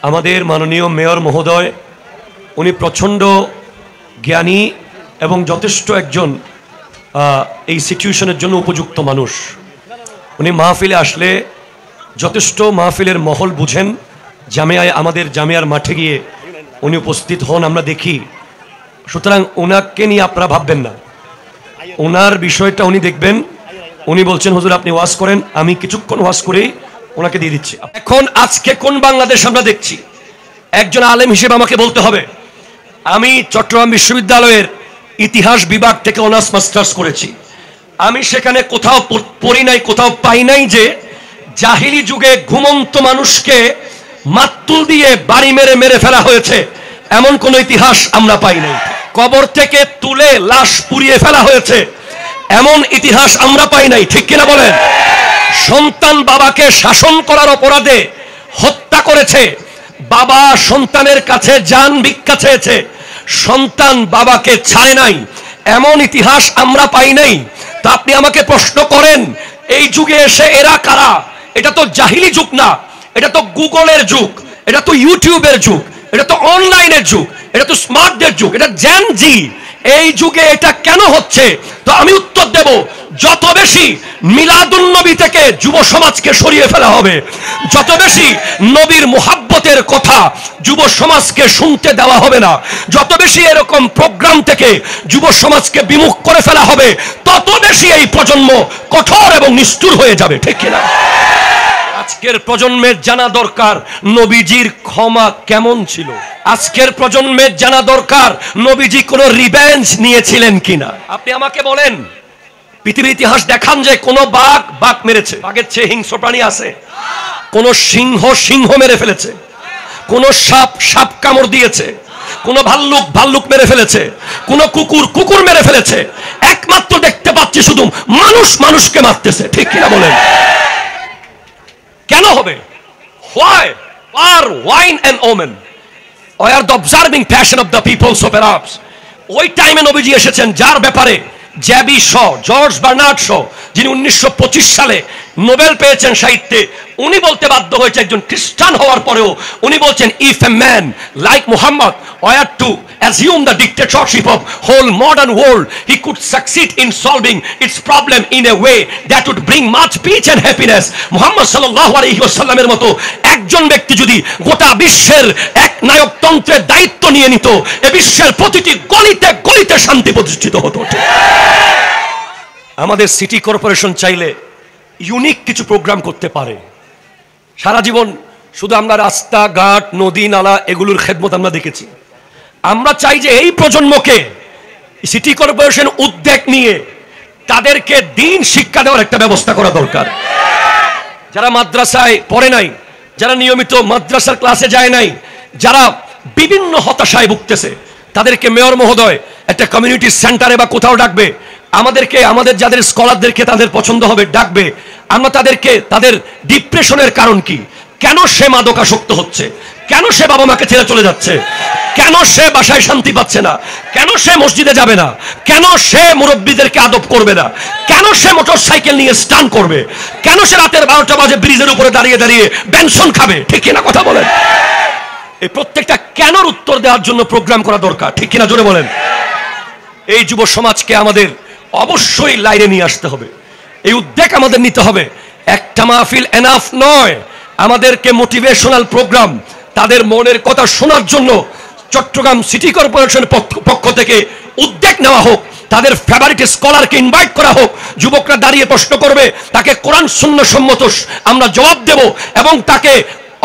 আমাদের মাননীয় মেয়র মহোদয় উনি প্রচণ্ড জ্ঞানী এবং যথেষ্ট একজন এই সিচুয়েশনের জন্য উপযুক্ত মানুষ। উনি মাহফিলে আসলে যথেষ্ট মাহফিলের মহল বুঝেন। জামিয়ায় আমাদের জামিয়ার মাঠে গিয়ে উনি উপস্থিত হন, আমরা দেখি। সুতরাং ওনাকে নিয়ে আপনারা ভাববেন না, ওনার বিষয়টা উনি দেখবেন। উনি বলছেন হুজুর আপনি ওয়াজ করেন, আমি কিছুক্ষণ ওয়াজ করেই ওনাকে দিয়ে দিচ্ছি। এখন আজকে কোন বাংলাদেশ আমরা দেখছি? একজন আলেম হিসেবে আমাকে বলতে হবে, আমি চট্টগ্রাম বিশ্ববিদ্যালয়ের ইতিহাস বিভাগ থেকে অনার্স মাস্টার্স করেছি। আমি সেখানে কোথাও পড়ি নাই, কোথাও পাই নাই যে জাহিলি যুগে ঘুমন্ত মানুষকে মাত্তুল দিয়ে বাড়ি মেরে মেরে ফেলা হয়েছে, এমন কোন ইতিহাস আমরা পাই নাই। কবর থেকে তুলে লাশ পুড়িয়ে ফেলা হয়েছে, এমন ইতিহাস আমরা পাই নাই। ঠিক কিনা বলেন? সন্তান বাবাকে শাসন করার অপরাধে হত্যা করেছে, বাবা সন্তানের কাছে জান ভিক্ষা চেয়েছে, সন্তান বাবাকে ছাড়ে নাই, এমন ইতিহাস আমরা পাই নাই। তা আপনি আমাকে প্রশ্ন করেন এই যুগে এসে এরা কারা? এটা তো জাহিলি যুগ না, এটা তো গুগলের যুগ, এটা তো ইউটিউবের যুগ, এটা তো অনলাইনের যুগ, এটা তো স্মার্টদের যুগ, এটা জেন জি। এই যুগে এটা কেন হচ্ছে? তো আমি উত্তর দেব, যত বেশি মিলাদুন নবী থেকে যুব সমাজকে সরিয়ে ফেলা হবে, যত বেশি নবীর মুহাব্বতের কথা যুব সমাজকে শুনতে দেওয়া হবে না, যত বেশি এরকম প্রোগ্রাম থেকে যুব সমাজকে বিমুখ করে ফেলা হবে, তত বেশি এই প্রজন্ম কঠোর এবং নিষ্ঠুর হয়ে যাবে। ঠিক কিনা? আজকের প্রজন্মের জানা দরকার নবীজির ক্ষমা কেমন ছিল। আজকের প্রজন্মের জানা দরকার নবীজি কোন রিভেঞ্জ নিয়েছিলেন কিনা। আপনি আমাকে বলেন পৃথিবীর ইতিহাস দেখান যে কোন বাঘ বাঘ মেরেছে, বাঘের চেয়ে হিংস্র প্রাণী আছে? কোন সিংহ সিংহ মেরে ফেলেছে? কোন সাপ সাপ কামড় দিয়েছে? কোন ভাল্লুক ভাল্লুক মেরে ফেলেছে? কোন কুকুর কুকুর মেরে ফেলেছে? একমাত্র দেখতে পাচ্ছি শুধু মানুষ মানুষকে মারতেছে। ঠিক কিনা বলেন? কেন হবে? Why? War, wine and omen. Or the observing passion of the people of Arabs. ওই টাইমে নবীজি এসেছেন যার ব্যাপারে জ্যাবি শ, জর্জ বার্নার্ড শ, যিনি 1925 সালে নোবেল পেয়েছেন সাহিত্যে, উনি বলতে বাধ্য হয়েছে একজন খ্রিস্টান হওয়ার পরেও, উনি বলছেন if a man like Muhammad were to assume the dictatorship of whole modern world, he could succeed in solving its problem in a way that would bring much peace and happiness. Muhammad সাল্লাল্লাহু আলাইহি ওয়াসাল্লামের মতো একজন ব্যক্তি যদি গোটা বিশ্বের এক নায়কতন্ত্রের দায়িত্ব নিয়ে নিত, এই বিশ্বের প্রতিটি গলিতে গলিতে শান্তি প্রতিষ্ঠিত হতো। আমাদের সিটি কর্পোরেশন চাইলে ইউনিক কিছু প্রোগ্রাম করতে পারে। সারা জীবন শুধু আমরা রাস্তাঘাট নদী নালা এগুলোর খেদমত আমরা দেখেছি। আমরা চাই যে এই প্রজন্মকে সিটি কর্পোরেশন উদ্যোগ নিয়ে তাদেরকে দিন শিক্ষা দেওয়ার একটা ব্যবস্থা করা দরকার। যারা মাদ্রাসায় পড়ে নাই, যারা নিয়মিত মাদ্রাসার ক্লাসে যায় নাই, যারা বিভিন্ন হতাশায় ভুগতেছে, তাদেরকে মেয়র মহোদয় একটা কমিউনিটি সেন্টারে বা কোথাও ডাকবে, আমাদেরকে আমাদের যাদের স্কলারদেরকে তাদের পছন্দ হবে ডাকবে। আমরা তাদেরকে তাদের ডিপ্রেশনের কারণ কি, কেন সে মাদকাসক্ত হচ্ছে, কেন সে বাবা মাকে ছেড়ে চলে যাচ্ছে, কেন সে বাসায় শান্তি পাচ্ছে না, কেন সে মসজিদে যাবে না, কেন সে মুরব্বীদেরকে আদব করবে না, কেন সে মোটর সাইকেল নিয়ে স্টান করবে, কেন সে রাতের 12টা বাজে ব্রিজের উপরে দাঁড়িয়ে দাঁড়িয়ে বেনসন খাবে। ঠিক কিনা কথা বলেন? এই প্রত্যেকটা কেনর উত্তর দেওয়ার জন্য প্রোগ্রাম করা দরকার। ঠিক কিনা জোরে বলেন? এই যুব সমাজকে আমাদের অবশ্যই লাইনে নিয়ে আসতে হবে, এই উদ্যোগ আমাদের নিতে হবে। একটা মাহফিল এনাফ নয়, আমাদেরকে মোটিভেশনাল প্রোগ্রাম, তাদের মনের কথা শোনার জন্য চট্টগ্রাম সিটি কর্পোরেশনের পক্ষ থেকে উদ্যোগ নেওয়া হোক, তাদের ফেভারিট স্কলারকে ইনভাইট করা হোক, যুবকরা দাঁড়িয়ে প্রশ্ন করবে, তাকে কোরআন সুন্নাহ সম্মত আমরা জবাব দেব, এবং তাকে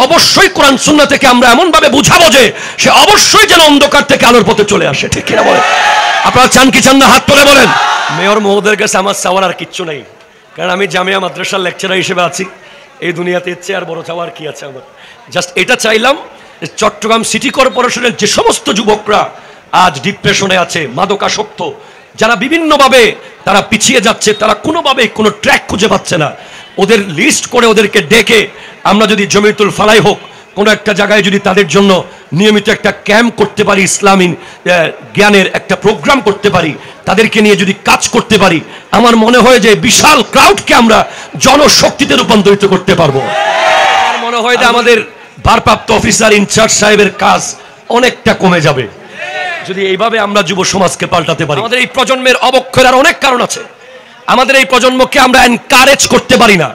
অবশ্যই কোরআন সুন্নাহ থেকে আমরা এমন ভাবে বুঝাবো যে সে অবশ্যই যেন অন্ধকার থেকে আলোর পথে চলে আসে। ঠিক কিনা বলেন? আপনারা চান কি চান না? হাত তুলে বলেন। মেয়র মহোদয়ের কাছে আমার চাওয়ার আর কিচ্ছু নেই, কারণ আমি জামিয়া মাদ্রাসার লেকচারার হিসেবে আছি। এই দুনিয়াতে ইচ্ছে আর বড় চাওয়ার কি আছে আমার? জাস্ট এটা চাইলাম চট্টগ্রাম সিটি কর্পোরেশনের যে সমস্ত যুবকরা আজ ডিপ্রেশনে আছে, মাদকাসক্ত, যারা বিভিন্নভাবে তারা পিছিয়ে যাচ্ছে, তারা কোনোভাবে কোনো ট্র্যাক খুঁজে পাচ্ছে না, ওদের লিস্ট করে ওদেরকে ডেকে আমরা যদি জমিয়তুল ফালাই হোক কোনো একটা জায়গায় যদি তাদের জন্য নিয়মিত একটা ক্যাম্প করতে পারি, ইসলামী জ্ঞানের একটা প্রোগ্রাম করতে পারি, তাদেরকে নিয়ে যদি কাজ করতে পারি, আমার মনে হয় যে বিশাল ক্রাউডকে আমরা জনশক্তিতে রূপান্তরিত করতে পারবো। আমার মনে হয় যে আমাদের ভারপ্রাপ্ত অফিসার ইনচার্জ সাহেবের কাজ অনেকটা কমে যাবে যদি এইভাবে আমরা যুব সমাজকে পাল্টাতে পারি। আমাদের এই প্রজন্মের অবক্ষয়ের অনেক কারণ আছে। আমাদের এই প্রজন্মকে আমরা এনকারেজ করতে পারি না।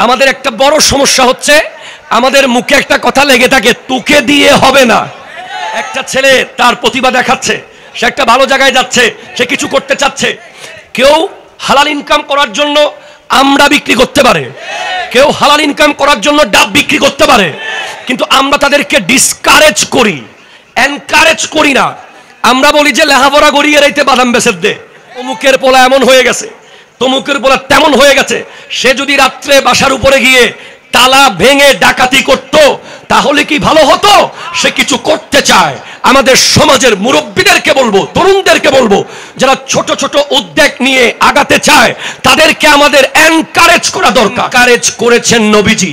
আমাদের একটা বড় সমস্যা হচ্ছে আমাদের মুখে একটা কথা লেগে থাকে, তোকে দিয়ে হবে না। একটা ছেলে তার প্রতিভা দেখাচ্ছে, সে একটা ভালো জায়গায় যাচ্ছে, সে কিছু করতে চাচ্ছে। কেউ হালাল ইনকাম করার জন্য আমরা বিক্রি করতে পারে, কেউ হালাল ইনকাম করার জন্য ডাব বিক্রি করতে পারে, কিন্তু আমরা তাদেরকে ডিসকারেজ করি, এনকারেজ করি না। আমরা বলি যে লেহাপড়া গড়িয়ে রাইতে বাদাম বেচের দে, অমুকের পোলা এমন হয়ে গেছে, তমুকের পোলা তেমন হয়ে গেছে। সে যদি রাত্রে বাসার উপরে গিয়ে তালা ভেঙে ডাকাতি করত তাহলে কি ভালো হতো? সে কিছু করতে চায়। আমাদের সমাজের মুরব্বীদেরকে বলবো, তরুণদেরকে বলবো, যারা ছোট ছোট উদ্যোগ নিয়ে আগাতে চায় তাদেরকে আমাদের এনকারেজ করা দরকার। এনকারেজ করেছেন নবীজি।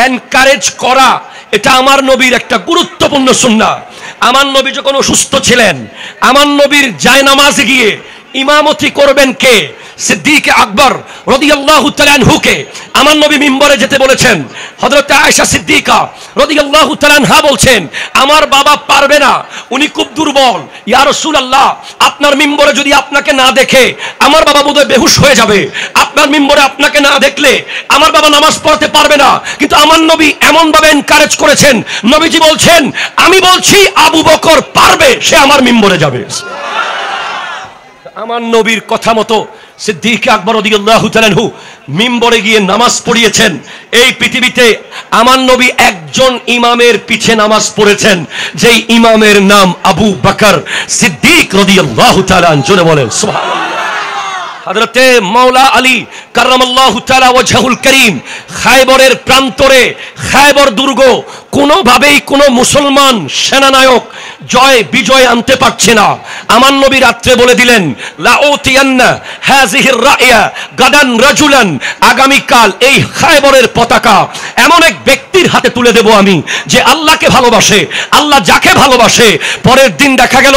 এনকারেজ করা এটা আমার নবীর একটা গুরুত্বপূর্ণ সুন্নাহ। আমার নবী যখন অসুস্থ ছিলেন, আমার নবীর জায়নামাজে গিয়ে ইমামতি করবেন কে? সিদ্দিক আকবর রাদিয়াল্লাহু তাআলা আনহুকে আমার নবী মিম্বরে যেতে বলেছেন। হযরত আয়েশা সিদ্দিকা রাদিয়াল্লাহু তাআলা আনহা বলছেন, আমার বাবা পারবে না, উনি খুব দুর্বল। ইয়া রাসূলুল্লাহ, আপনার মিম্বরে যদি আপনাকে না দেখে আমার বাবা বোধহয় বেহুশ হয়ে যাবে। আপনার মিম্বরে আপনাকে না দেখলে আমার বাবা নামাজ পড়তে পারবে না। কিন্তু আমার নবী এমন ভাবে এনকারেজ করেছেন, নবীজি বলছেন, আমি বলছি আবু বকর পারবে, সে আমার মিম্বরে যাবে। আমার নবীর কথা মতো সিদ্দিক আকবর রাদিয়াল্লাহু তাআলা আনহু মিম্বরে গিয়ে নামাজ পড়িয়েছেন। এই পৃথিবীতে আমার নবী একজন ইমামের পিছে নামাজ পড়েছেন, যেই ইমামের নাম আবু বকর সিদ্দিক রাদিয়াল্লাহু তাআলা আনহু। জোরে বলেন সুবহানাল্লাহ। হযরতে মাওলা আলী কাররামাল্লাহু তাআলা ওয়াজহুল করিম খায়বরের প্রান্তরে, খায়বর দুর্গ কোনোভাবেই কোনো মুসলমান সেনানায়ক জয় বিজয় আনতে পারছে না। আমার নবী রাত্রে বলে দিলেন, লাউতিয়ান্না হাযিহির রায়া গাদান রাজুলান, আগামীকাল এই খায়বরের পতাকা এমন এক ব্যক্তির হাতে তুলে দেব আমি, যে আল্লাহকে ভালোবাসে, আল্লাহ যাকে ভালোবাসে। পরের দিন দেখা গেল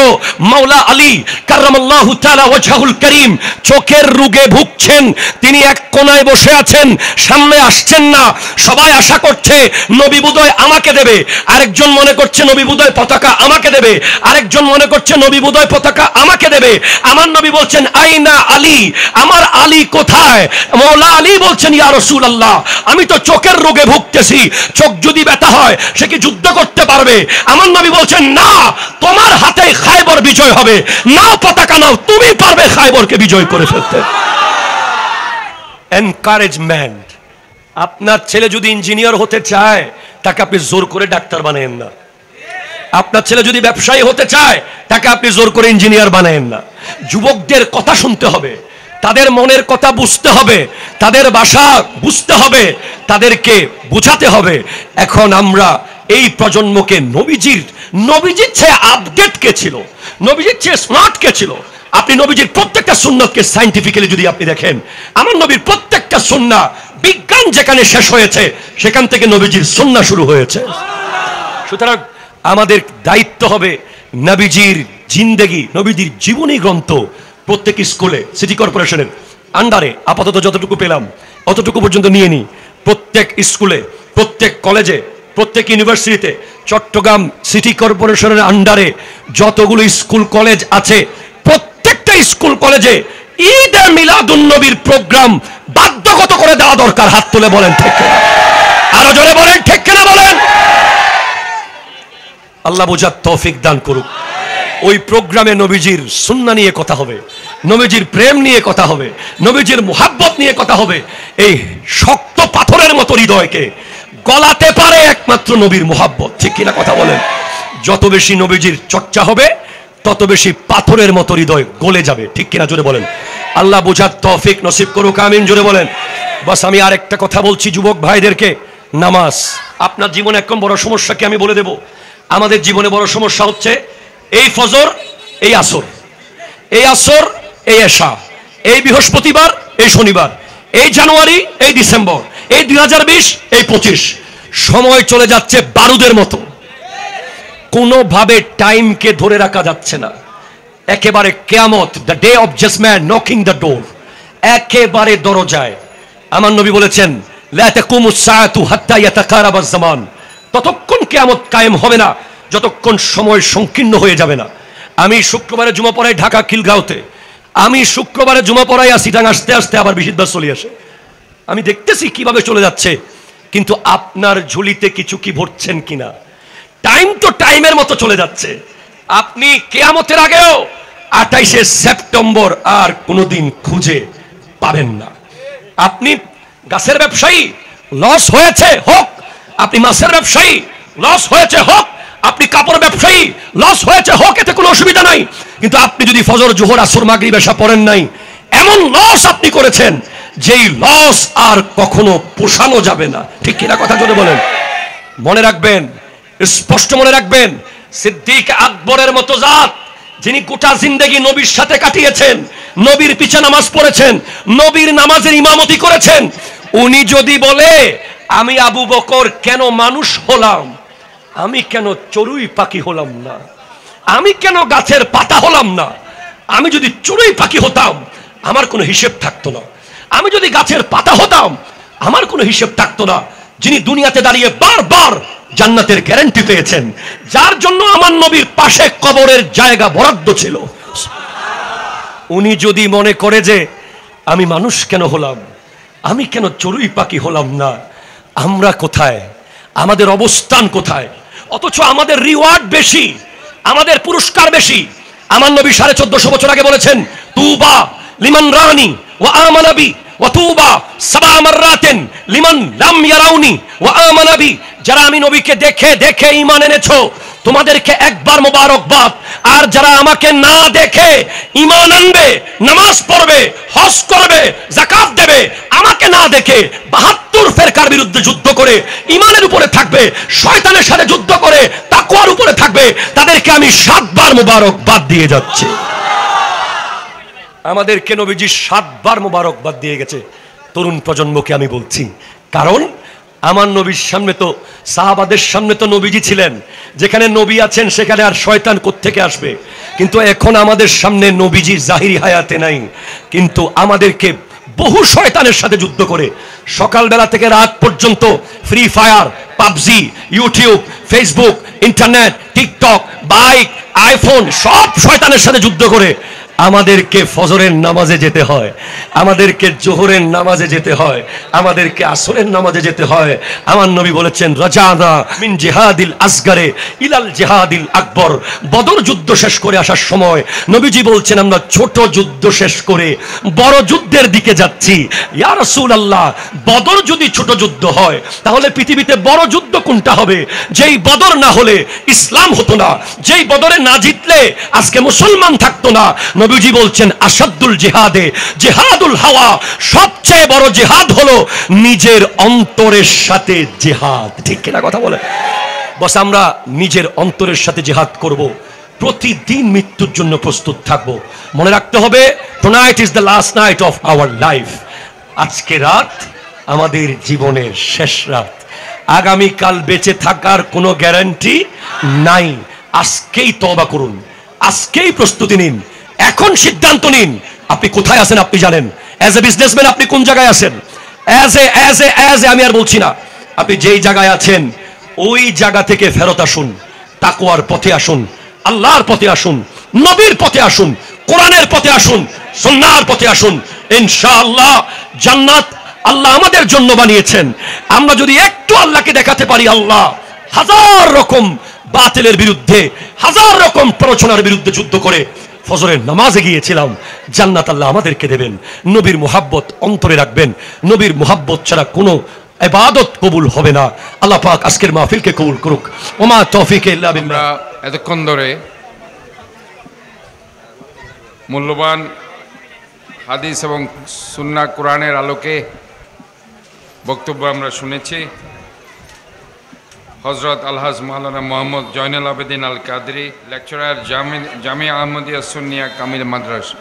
মাওলা আলী কাররামাল্লাহু তাআলা ওয়াজহুল করিম চোখের রোগে ভুগছেন। তিনি এক কোনায় বসে আছেন, সামনে আসছেন না। সবাই আশা করছে নবী বোধহয় আমাকে দেবে, আরেকজন মনে করছে নবী বোধহয় পতাকা আমাকে দেবে, আরেকজন মনে করছে নবী বোধহয় পতাকা আমাকে দেবে। আমার নবী বলছেন, আইনা আলী, আমার আলী কোথায়? মাওলা আলী বলছেন, ইয়া রাসূলুল্লাহ, আমি তো চোখের রোগে ভুগতেছি, চোখ যদি ব্যথা হয় সে কি যুদ্ধ করতে পারবে? আমার নবী বলছেন, না, তোমার হাতে খায়বর বিজয় হবে, নাও পতাকা নাও, তুমি পারবে খায়বরকে বিজয় করে ফেলতে। এনকারেজমেন্ট। আপনার ছেলে যদি ইঞ্জিনিয়ার হতে চায় তাকে আপনি জোর করে ডাক্তার বানায়েন না। আপনার ছেলে যদি ব্যবসায়ী হতে চায় তাকে আপনি জোর করে ইঞ্জিনিয়ার বানায়েন না। যুবকদের কথা শুনতে হবে, তাদের মনের কথা বুঝতে হবে, তাদের ভাষা বুঝতে হবে, তাদেরকে বুঝাতে হবে। এখন আমরা এই প্রজন্মকে নবীজির চেয়ে আপডেট কে ছিল, নবীজির চেয়ে স্মার্ট কে ছিল? আপনি নবীজির প্রত্যেকটা সুন্নতকে সায়েন্টিফিক্যালি যদি আপনি দেখেন, আমার নবীর প্রত্যেকটা সুন্নাহ, বিজ্ঞান যেখানে শেষ হয়েছে সেখান থেকে নবীজির সুন্নাহ শুরু হয়েছে। সুতরাং আমাদের দায়িত্ব হবে নবীজির জিন্দেগি, নবীজির জীবনী গ্রন্থ প্রত্যেক স্কুলে, সিটি কর্পোরেশনের আন্ডারে আপাতত যতটুকু পেলাম অতটুকু পর্যন্ত নিয়ে নিই। প্রত্যেক স্কুলে, প্রত্যেক কলেজে, প্রত্যেক ইউনিভার্সিটিতে, চট্টগ্রাম সিটি কর্পোরেশনের আন্ডারে যতগুলো স্কুল কলেজ আছে, প্রত্যেকটা স্কুল কলেজে ঈদে মিলাদুন নবীর প্রোগ্রাম বাধ্যগত করে দেওয়া দরকার। হাত তুলে বলেন ঠিক কিনা? আরো জোরে বলেন ঠিক কিনা বলেন। আল্লাহ বোঝার তৌফিক দান করুক। ওই প্রোগ্রামে নবীজির সুন্নাহ নিয়ে কথা হবে, নবীজির প্রেম নিয়ে কথা হবে, নবীজির মুহাব্বত নিয়ে কথা হবে। এই শক্ত পাথরের মতো হৃদয়কে গলাতে পারে একমাত্র নবীর মুহাব্বত। ঠিক কিনা কথা বলেন? যত বেশি নবীজির চর্চা হবে তত বেশি পাথরের মতো হৃদয় গলে যাবে। ঠিক কিনা জোরে বলেন? আল্লাহ বোঝার তৌফিক নসিব করুক, আমিন। জোরে বলেন। বাস আমি আরেকটা কথা বলছি যুবক ভাইদেরকে, নামাজ। আপনার জীবনে একদম বড় সমস্যা কি আমি বলে দেব। আমাদের জীবনে বড় সমস্যা হচ্ছে এই ফজর, এই আসর, এই আসর, এই এশা, এই বৃহস্পতিবার, এই শনিবার, এই জানুয়ারি, এই ডিসেম্বর, এই 2020, এই 25। সময় চলে যাচ্ছে বারুদের মতো, কোনোভাবে টাইমকে ধরে রাখা যাচ্ছে না। একেবারে কিয়ামত, the day of judgement knocking the door, একেবারে দরজায়। আমার নবী বলেছেন, লা তাকুমুস সাআতু হাত্তা ইয়াতাকারাবাজ জামান, ততক্ষণ কিয়ামত কায়েম হবে না যতক্ষণ সময় সংকীর্ণ হয়ে যাবে না। আমি শুক্রবারে জুমা পড়াই ঢাকা খিলগাঁওতে, আমি শুক্রবারে জুমা পড়াই সিটাং, আসতে আসতে আবার বৃহস্পতিবার চলে আসে। আমি দেখতেছি কিভাবে চলে যাচ্ছে, কিন্তু আপনার ঝুলিতে কিছু কি ভরছেন কিনা? টাইম তো টাইমের মতো চলে যাচ্ছে। আপনি কিয়ামতের আগেও 28শে সেপ্টেম্বর আর কোনোদিন খুঁজে পাবেন না। আপনি গাছের ব্যবসায়ী, লস হয়েছে হোক। আপনি মাছের ব্যবসায়ী, লস হয়েছে হোক। আপনি কাপড় ব্যবসায়ী, লস হয়েছে হোক, এতে কোনো অসুবিধা নাই। কিন্তু আপনি যদি ফজর, জোহর, আসর, মাগরিব, এশা পড়েন নাই, এমন লস আপনি করেছেন যেই লস আর কখনো পোষানো যাবে না। ঠিক কিনা কথা যদি বলেন? মনে রাখবেন, স্পষ্ট মনে রাখবেন, সিদ্দিক আকবরের মতো জাত যিনি গোটা জিন্দেগি নবীর সাথে কাটিয়েছেন, নবীর পিছে নামাজ পড়েছেন, নবীর নামাজের ইমামতি করেছেন, উনি যদি বলে আমি আবু বকর কেন মানুষ হলাম, আমি কেন চড়ুই পাখি হলাম না, আমি কেন গাছের পাতা হলাম না, আমি যদি চড়ুই পাখি হতাম আমার কোনো হিসেব থাকতো না, আমি যদি গাছের পাতা হতাম আমার কোনো হিসেব থাকতো না। যিনি দুনিয়াতে দাঁড়িয়ে বারবার জান্নাতের গ্যারান্টি পেয়েছেন, যার জন্য আমার নবীর পাশে কবরের জায়গা বরাদ্দ ছিল, উনি যদি মনে করে যে আমি মানুষ কেন হলাম, আমি কেন চড়ুই পাখি হলাম না, আমরা কোথায়, আমাদের অবস্থান কোথায়? অথচ আমাদের রিওয়ার্ড বেশি, আমাদের পুরস্কার বেশি। আমার নবী 1450 বছর আগে বলেছেন, তুবা লিমান রানি ওয়া আমানা বি ওয়া তুবা সাবা মাররাতিন লিমান লাম ইয়ারাউনি ওয়া আমানা বি। যারা আমি নবীকে দেখে দেখে ঈমান এনেছো তোমাদেরকে একবার মোবারকবাদ, আর যারা আমাকে না দেখে ঈমান আনবে, নামাজ পড়বে, হজ করবে, যাকাত দেবে, আমাকে না দেখে 72 ফেরকার বিরুদ্ধে যুদ্ধ করে ঈমানের উপরে থাকবে, শয়তানের সাথে যুদ্ধ করে তাকওয়ার উপরে থাকবে, তাদেরকে আমি 7 বার মোবারকবাদ দিয়ে যাচ্ছি। আমাদেরকে নবীজি 7 বার মোবারকবাদ দিয়ে গেছে। তরুণ প্রজন্মকে আমি বলছি, কারণ আমার নবীর সামনে তো, সাহাবাদের সামনে তো নবীজি ছিলেন, যেখানে নবী আছেন সেখানে আর শয়তান কোত্থেকে আসবে? কিন্তু এখন আমাদের সামনে নবীজি জাহিরি হায়াতে নাই, কিন্তু আমাদেরকে বহু শয়তানের সাথে যুদ্ধ করে সকালবেলা থেকে রাত পর্যন্ত free fire, PUBG, YouTube, Facebook, internet, TikTok, bike, iPhone, সব শয়তানের সাথে যুদ্ধ করে আমাদেরকে ফজরের নামাজে যেতে হয়, আমাদেরকে জোহরের নামাজে যেতে হয়, আমাদেরকে আসরের নামাজে যেতে হয়। আমার নবী বলেছেন, রাজানা মিন জিহাদিল আসগারে ইলাল জিহাদিল আকবর। বদর যুদ্ধ শেষ করে আসার সময় নবীজি বলছেন, আমরা ছোট যুদ্ধ শেষ করে বড় যুদ্ধের দিকে যাচ্ছি। ইয়া রাসূলুল্লাহ, বদর যদি ছোট যুদ্ধ হয় তাহলে পৃথিবীতে বড় যুদ্ধ কোনটা হবে? যেই বদর না হলে ইসলাম হতো না, যেই বদরে না জিতলে আজকে মুসলমান থাকতো না। নবীজি বলছেন, আসাদুল জিহাদে জিহাদুল হাওয়া, সবচেয়ে বড় জিহাদ হলো নিজের অন্তরের সাথে জিহাদ। ঠিক কিনা কথা বলে? বস, আমরা নিজের অন্তরের সাথে জিহাদ করব, প্রতিদিন মৃত্যুর জন্য প্রস্তুত থাকব। মনে রাখতে হবে, tonight is the last night of our life. আজকে রাত আমাদের জীবনের শেষ রাত। আগামীকাল বেঁচে থাকার কোনো গ্যারান্টি নাই। আজকেই তওবা করুন, আজকেই প্রস্তুতি নিন, এখন সিদ্ধান্ত নিন। আপনি কোথায় আছেন আপনি জানেন। অ্যাজ এ বিজনেসম্যান আপনি কোন জায়গায় আছেন? অ্যাজ এ আমি আর বলছি না, আপনি যেই জায়গায় আছেন ওই জায়গা থেকে ফেরত আসুন, তাকওয়ার পথে আসুন, আল্লাহর পথে আসুন, নবীর পথে আসুন, কোরআনের পথে আসুন, সুন্নাহর পথে আসুন। ইনশাআল্লাহ জান্নাত আল্লাহ আমাদের জন্য বানিয়েছেন। আমরা যদি একটু আল্লাহকে দেখাতে পারি, আল্লাহ হাজার রকম বাতিলের বিরুদ্ধে, হাজার রকম প্ররোচনার বিরুদ্ধে যুদ্ধ করে ফজরের নামাজে গিয়েছিলাম, জান্নাত আল্লাহ আমাদেরকে দেবেন। নবীর মুহাব্বত অন্তরে রাখবেন, নবীর মুহাব্বত ছাড়া কোনো ইবাদত কবুল হবে না। আল্লাহ পাক আজকের মাহফিলকে কবুল করুক। ওমা তৌফিক ইল্লা বিল্লাহ। এতক্ষণ ধরে মূল্যবান হাদিস এবং সুন্নাহ কোরআনের আলোকে বক্তব্য আমরা শুনেছি। হজরত আলহাজ মাওলানা মোহাম্মদ জয়নুল আবেদিন আল কাদরি, লেকচারার জামিয়া আহমদিয়া সুন্নিয়া কামিল মাদ্রাসা।